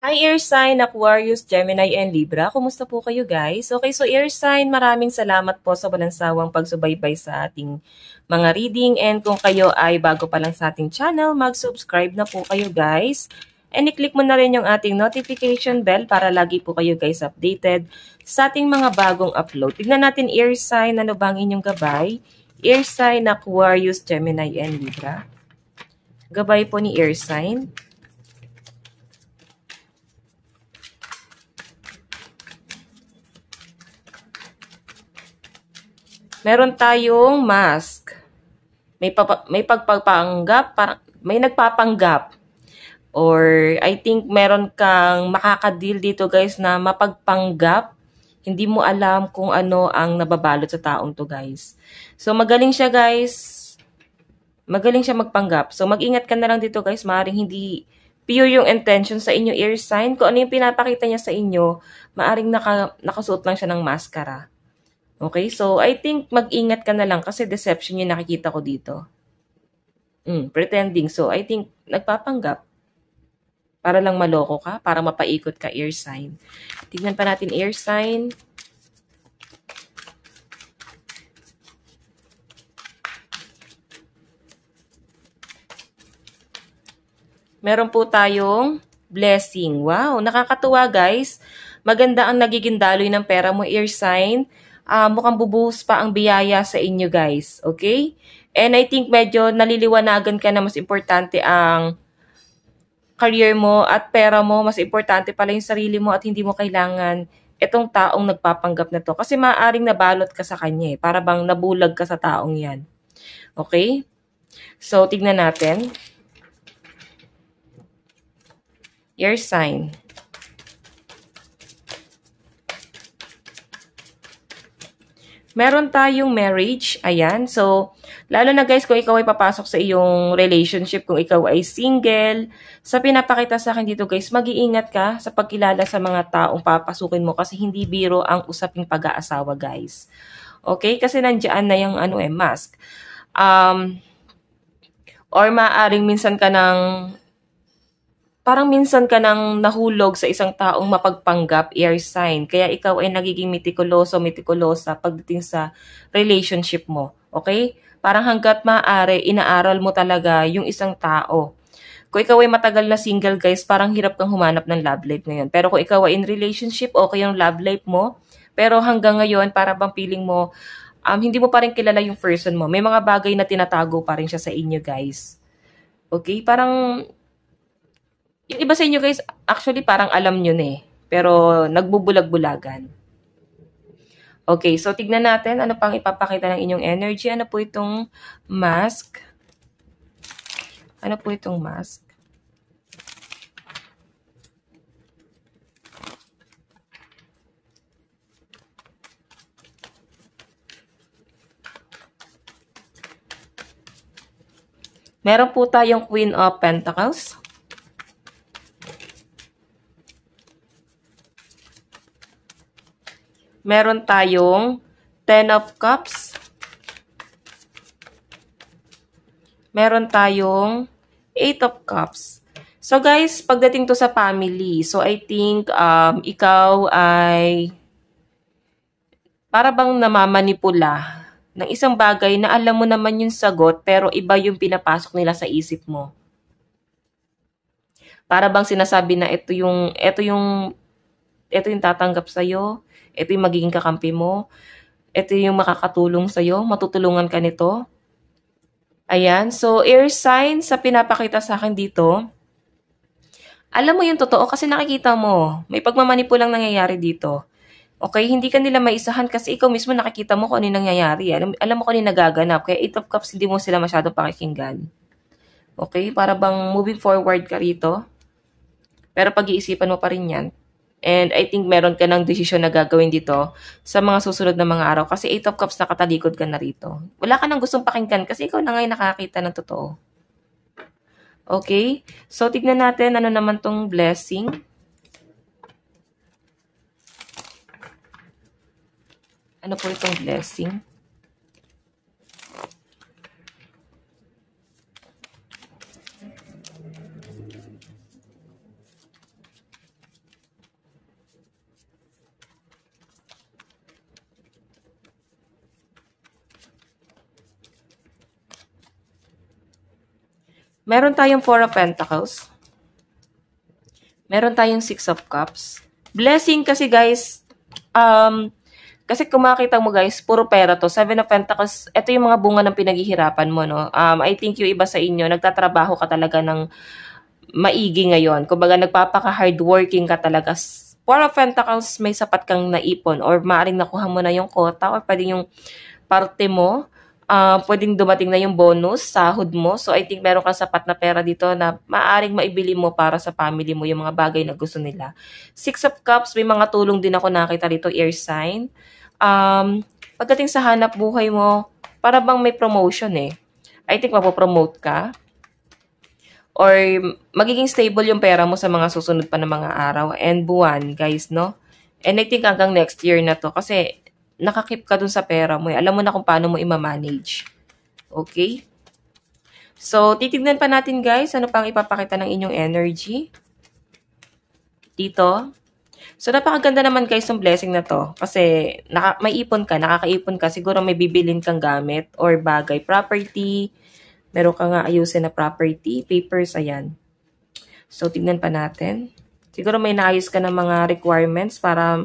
Hi Air Sign, Aquarius, Gemini, and Libra. Kumusta po kayo guys? Okay, so Air Sign, maraming salamat po sa walang sawang pagsubaybay sa ating mga reading. And kung kayo ay bago pa lang sa ating channel, mag-subscribe na po kayo guys. And i-click mo na rin yung ating notification bell para lagi po kayo guys updated sa ating mga bagong upload. Tignan natin Air Sign, ano bang inyong gabay? Air Sign, Aquarius, Gemini, and Libra. Gabay po ni Air Sign. Meron tayong mask. May pagpapanggap, may nagpapanggap. Or I think meron kang makakadeal dito guys na mapagpanggap. Hindi mo alam kung ano ang nababalot sa taong to guys. So magaling siya guys. Magaling siya magpanggap. So mag-ingat ka na lang dito guys. Maaring hindi pure yung intention sa inyo air sign. Kung ano yung pinapakita niya sa inyo, maaring nakasuot lang siya ng maskara. Okay, so I think mag-ingat ka na lang kasi deception yung nakikita ko dito. Pretending. So I think nagpapanggap. Para lang maloko ka, para mapaikot ka air sign. Tignan pa natin air sign. Meron po tayong blessing. Wow, nakakatuwa guys. Maganda ang nagiging daloy ng pera mo air sign. Mukhang bubuhos pa ang biyaya sa inyo guys. Okay? And I think medyo naliliwanagan ka na mas importante ang career mo at pera mo. Mas importante pala yung sarili mo at hindi mo kailangan itong taong nagpapanggap na to. Kasi maaaring nabalot ka sa kanya eh. Para bang nabulag ka sa taong yan. Okay? So, tignan natin. Your sign. Meron tayong marriage. Ayan. So, lalo na guys, kung ikaw ay papasok sa iyong relationship, kung ikaw ay single, sa pinapakita sa akin dito guys, mag-iingat ka sa pagkilala sa mga taong papasukin mo kasi hindi biro ang usaping pag-aasawa guys. Okay? Kasi nandiyan na yung mask. Or maaaring minsan ka parang minsan ka nang nahulog sa isang taong mapagpanggap, air sign. Kaya ikaw ay nagiging mitikulosa pagdating sa relationship mo. Okay? Parang hanggat maaari, inaaral mo talaga yung isang tao. Kung ikaw ay matagal na single guys, parang hirap kang humanap ng love life ngayon. Pero kung ikaw ay in relationship, okay yung love life mo. Pero hanggang ngayon, para bang feeling mo, hindi mo pa rin kilala yung person mo. May mga bagay na tinatago pa rin siya sa inyo guys. Okay? Parang yung iba sa inyo guys, actually parang alam nyo na eh. Pero nagbubulag-bulagan. Okay, so tignan natin ano pang ipapakita ng inyong energy. Ano po itong mask? Ano po itong mask? Meron po tayong Queen of Pentacles. Meron tayong Ten of Cups. Meron tayong Eight of Cups. So guys, pagdating to sa family, so I think ikaw ay para bang namamanipula ng isang bagay na alam mo naman yung sagot pero iba yung pinapasok nila sa isip mo. Para bang sinasabi na ito yung tatanggap sa'yo, ito yung magiging kakampi mo, ito yung makakatulong sa'yo, matutulungan ka nito. Ayan, so air sign sa pinapakita sa akin dito, alam mo yung totoo kasi nakikita mo, may pagmamanipulang nangyayari dito. Okay, hindi ka nila maisahan kasi ikaw mismo nakikita mo kung ano yung nangyayari. Alam mo kung ano yung nagaganap. Kaya 8 of Cups, hindi mo sila masyado pakikinggan. Okay, para bang moving forward ka rito. Pero pag-iisipan mo pa rin yan. And I think meron ka ng desisyon na gagawin dito sa mga susunod na mga araw. Kasi 8 of Cups, nakatalikod ka na rito. Wala ka nang gustong pakinggan kasi ikaw na ngayon nakakita ng totoo. Okay? So, tignan natin ano naman tong blessing. Ano po itong blessing? Meron tayong Four of Pentacles. Meron tayong Six of Cups. Blessing kasi guys, kasi kung makita mo guys, puro pera to. Seven of Pentacles, ito yung mga bunga ng pinaghihirapan mo, no? I think yung iba sa inyo, nagtatrabaho ka talaga ng maigi ngayon. Kumbaga, nagpapaka-hardworking ka talaga. Four of Pentacles, may sapat kang naipon or maaaring nakuha mo na yung quota or pwede yung parte mo. Pwedeng dumating na yung bonus, sahod mo. So, I think meron ka sapat na pera dito na maaaring maibili mo para sa family mo yung mga bagay na gusto nila. Six of Cups, may mga tulong din ako nakita dito, air sign. Pagdating sa hanap buhay mo, para bang may promotion eh. I think mapopromote ka. Or magiging stable yung pera mo sa mga susunod pa na mga araw and buwan, guys, no? And I think hanggang next year na to kasi nakakip ka dun sa pera mo. Alam mo na kung paano mo i-manage. Okay? So, titignan pa natin, guys, ano pang ipapakita ng inyong energy. Dito. So, napakaganda naman, guys, ng blessing na to. Kasi, may ipon ka, nakakaipon ka. Siguro may bibilin kang gamit or bagay. Property. Meron ka nga ayusin na property. Papers, ayan. So, tignan pa natin. Siguro may naayos ka ng mga requirements para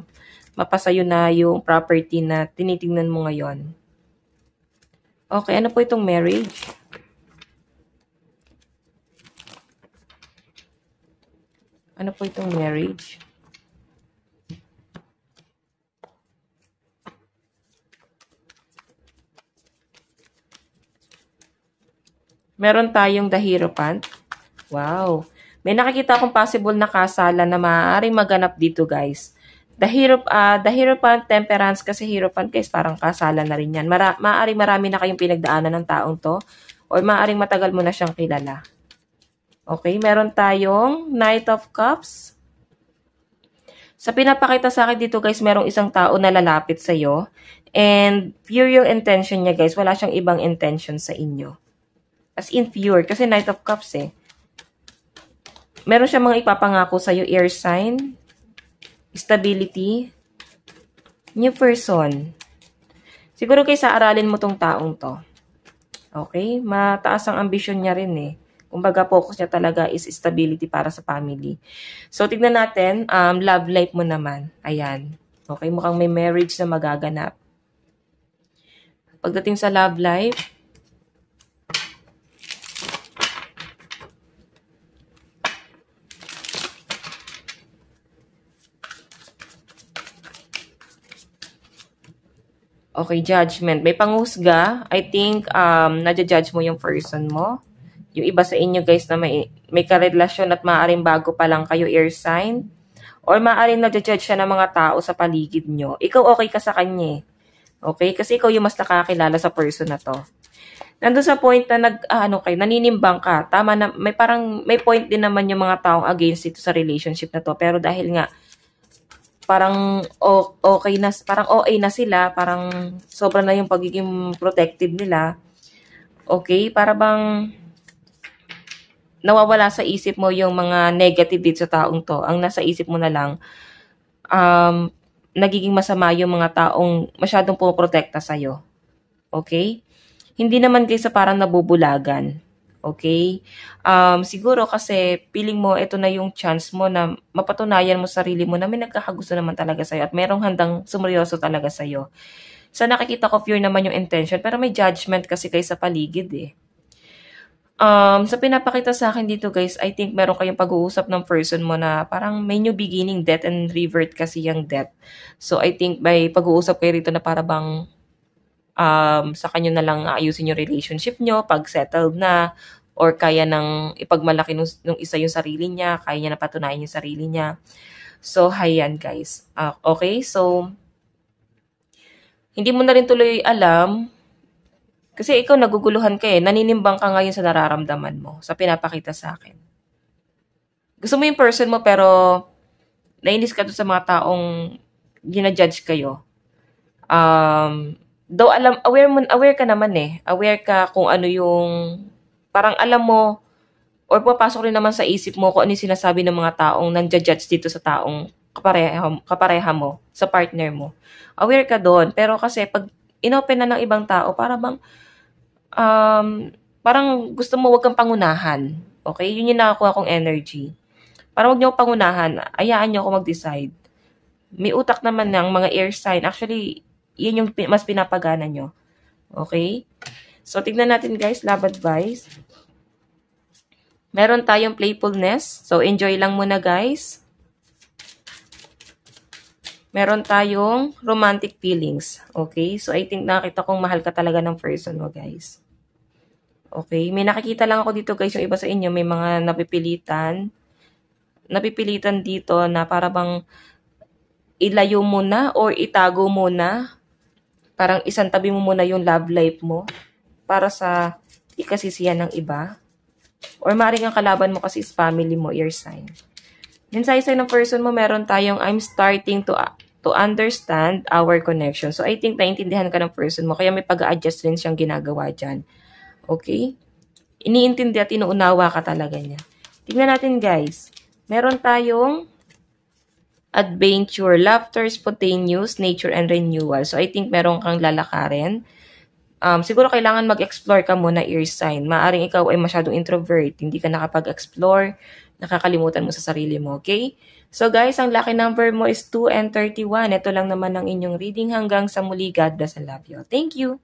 mapasayo na yung property na tinitingnan mo ngayon. Okay, ano po itong marriage? Ano po itong marriage? Meron tayong the Hierophant. Wow. May nakikita akong possible na kasalan na maaaring maganap dito, guys. The Hierophant, Temperance, kasi Hierophant, guys, parang kasalan na rin yan. Maaaring marami na kayong pinagdaanan ng taong to. Or maaaring matagal mo na siyang kilala. Okay, meron tayong Knight of Cups. Sa pinapakita sa akin dito, guys, merong isang tao na lalapit sa'yo. And pure yung intention niya, guys. Wala siyang ibang intention sa inyo. As in pure. Kasi Knight of Cups eh. Meron siya mga ipapangako sa'yo. Air sign. Stability. New person. Siguro guys, aralin mo tong taong to. Okay? Mataas ang ambisyon niya rin eh. Kumbaga, focus niya talaga is stability para sa family. So, tignan natin. Love life mo naman. Ayan. Okay? Mukhang may marriage na magaganap. Pagdating sa love life, okay, judgment. May panghusga. I think, nadja-judge mo yung person mo. Yung iba sa inyo, guys, na may karelasyon at maaaring bago pa lang kayo, air sign. Or maaaring nadja-judge siya ng mga tao sa paligid nyo. Ikaw okay ka sa kanya. Okay? Kasi ikaw yung mas nakakilala sa person na to. Nandun sa point na naninimbang ka. Tama na, may point din naman yung mga taong against ito sa relationship na to. Pero dahil nga, parang okay na, parang OA na sila, parang sobra na yung pagiging protective nila. Okay, para bang nawawala sa isip mo yung mga negative dito sa taong to. Ang nasa isip mo na lang, nagiging masama yung mga taong masyadong pumoprotekta sa'yo. Okay? Hindi naman kayo sa parang nabubulagan. Okay? Siguro kasi feeling mo, ito na yung chance mo na mapatunayan mo sarili mo na may nagkakagusto naman talaga sa'yo at merong handang sumeryoso talaga sa'yo. So, nakikita ko pure naman yung intention, pero may judgment kasi kayo sa paligid eh. Sa pinapakita sa akin dito guys, I think meron kayong pag-uusap ng person mo na parang may new beginning, death and revert kasi yung death. So, I think may pag-uusap kayo rito na para bang sa kanyo na lang ayusin yung relationship nyo pag settled na or kaya nang ipagmalaki nung isa yung sarili niya, kaya niya napatunayan yung sarili niya. So, hayan guys. Okay, so hindi mo na rin tuloy alam kasi ikaw naguguluhan ka eh. Naninimbang ka ngayon sa nararamdaman mo, sa pinapakita sa akin. Gusto mo yung person mo pero nainis ka doon sa mga taong ginajudge kayo. Though aware ka naman eh. Aware ka kung ano yung, parang alam mo, or papasok rin naman sa isip mo kung ano yung sinasabi ng mga taong nandiya-judge dito sa taong kapareha mo, sa partner mo. Aware ka doon. Pero kasi pag inopen na ng ibang tao, para bang, parang gusto mo wag kang pangunahan. Okay? Yun yung nakakuha kong energy. Parang wag niyo akong pangunahan. Hayaan niyo ako mag-decide. May utak naman ng mga air sign. Actually, yun yung mas pinapagana nyo. Okay? So, tignan natin guys, love advice. Meron tayong playfulness. So, enjoy lang muna guys. Meron tayong romantic feelings. Okay? So, I think nakita kong mahal ka talaga ng person mo guys. Okay? May nakikita lang ako dito guys, yung iba sa inyo, may mga napipilitan. Napipilitan dito na para bang ilayo mo na or itago mo na. Parang isang tabi mo muna yung love life mo para sa ikasisiyan ng iba. Or maaaring ang kalaban mo kasi is family mo, your sign. Mensahe ng person mo, meron tayong I'm starting to understand our connection. So, I think naintindihan ka ng person mo. Kaya may pag-a-adjust rin siyang ginagawa dyan. Okay? Iniintindi at inuunawa ka talaga niya. Tingnan natin guys. Meron tayong adventure, laughter, spontaneous, nature, and renewal. So, I think meron kang lalakarin. Siguro kailangan mag-explore ka muna, ear sign. Maaring ikaw ay masyadong introvert, hindi ka nakapag-explore, nakakalimutan mo sa sarili mo, okay? So guys, ang lucky number mo is 2 and 31. Ito lang naman ang inyong reading hanggang sa muli. God bless and love you. Thank you!